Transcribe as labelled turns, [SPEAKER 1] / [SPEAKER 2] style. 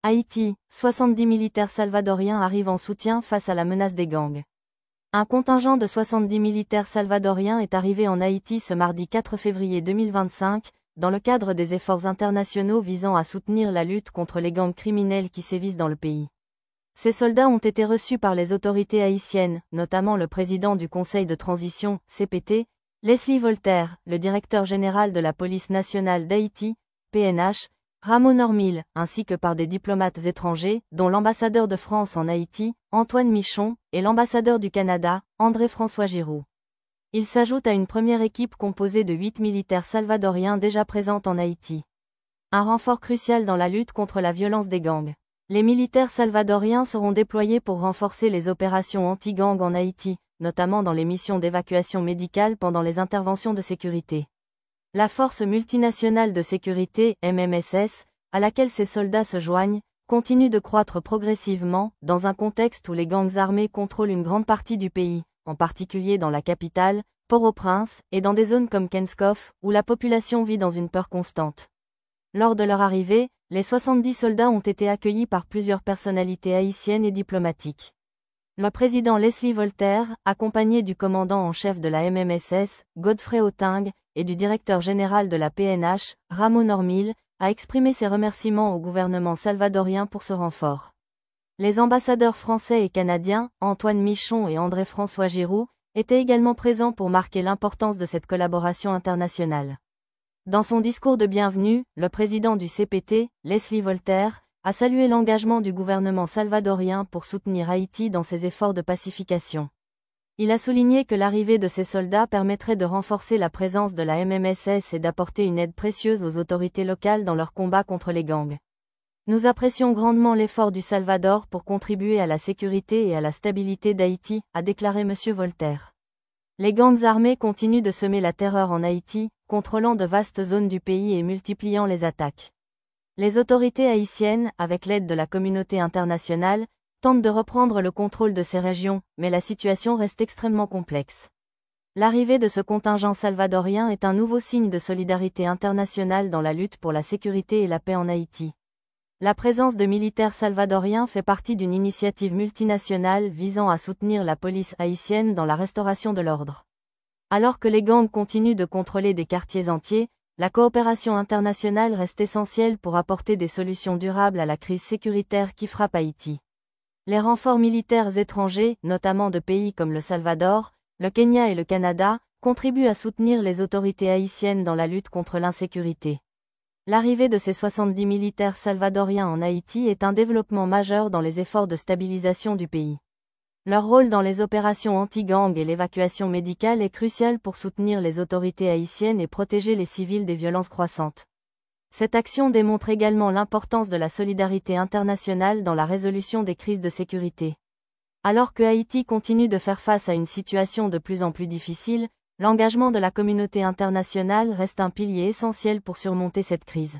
[SPEAKER 1] Haïti, 70 militaires salvadoriens arrivent en soutien face à la menace des gangs. Un contingent de 70 militaires salvadoriens est arrivé en Haïti ce mardi 4 février 2025, dans le cadre des efforts internationaux visant à soutenir la lutte contre les gangs criminels qui sévissent dans le pays. Ces soldats ont été reçus par les autorités haïtiennes, notamment le président du Conseil de transition, CPT, Leslie Voltaire, le directeur général de la police nationale d'Haïti, PNH, Ramon Ormil, ainsi que par des diplomates étrangers, dont l'ambassadeur de France en Haïti, Antoine Michon, et l'ambassadeur du Canada, André-François Giroux. Il s'ajoute à une première équipe composée de 8 militaires salvadoriens déjà présents en Haïti. Un renfort crucial dans la lutte contre la violence des gangs. Les militaires salvadoriens seront déployés pour renforcer les opérations anti-gangs en Haïti, notamment dans les missions d'évacuation médicale pendant les interventions de sécurité. La Force multinationale de sécurité, MMSS, à laquelle ces soldats se joignent, continue de croître progressivement, dans un contexte où les gangs armés contrôlent une grande partie du pays, en particulier dans la capitale, Port-au-Prince, et dans des zones comme Kenskoff, où la population vit dans une peur constante. Lors de leur arrivée, les 70 soldats ont été accueillis par plusieurs personnalités haïtiennes et diplomatiques. Le président Leslie Voltaire, accompagné du commandant en chef de la MMSS, Godfrey Oting, et du directeur général de la PNH, Ramon Ormil, a exprimé ses remerciements au gouvernement salvadorien pour ce renfort. Les ambassadeurs français et canadiens, Antoine Michon et André-François Giroux, étaient également présents pour marquer l'importance de cette collaboration internationale. Dans son discours de bienvenue, le président du CPT, Leslie Voltaire, a salué l'engagement du gouvernement salvadorien pour soutenir Haïti dans ses efforts de pacification. Il a souligné que l'arrivée de ces soldats permettrait de renforcer la présence de la MMSS et d'apporter une aide précieuse aux autorités locales dans leur combat contre les gangs. Nous apprécions grandement l'effort du Salvador pour contribuer à la sécurité et à la stabilité d'Haïti, a déclaré M. Voltaire. Les gangs armés continuent de semer la terreur en Haïti, contrôlant de vastes zones du pays et multipliant les attaques. Les autorités haïtiennes, avec l'aide de la communauté internationale, tentent de reprendre le contrôle de ces régions, mais la situation reste extrêmement complexe. L'arrivée de ce contingent salvadorien est un nouveau signe de solidarité internationale dans la lutte pour la sécurité et la paix en Haïti. La présence de militaires salvadoriens fait partie d'une initiative multinationale visant à soutenir la police haïtienne dans la restauration de l'ordre. Alors que les gangs continuent de contrôler des quartiers entiers, la coopération internationale reste essentielle pour apporter des solutions durables à la crise sécuritaire qui frappe Haïti. Les renforts militaires étrangers, notamment de pays comme le Salvador, le Kenya et le Canada, contribuent à soutenir les autorités haïtiennes dans la lutte contre l'insécurité. L'arrivée de ces 70 militaires salvadoriens en Haïti est un développement majeur dans les efforts de stabilisation du pays. Leur rôle dans les opérations anti-gang et l'évacuation médicale est crucial pour soutenir les autorités haïtiennes et protéger les civils des violences croissantes. Cette action démontre également l'importance de la solidarité internationale dans la résolution des crises de sécurité. Alors que Haïti continue de faire face à une situation de plus en plus difficile, l'engagement de la communauté internationale reste un pilier essentiel pour surmonter cette crise.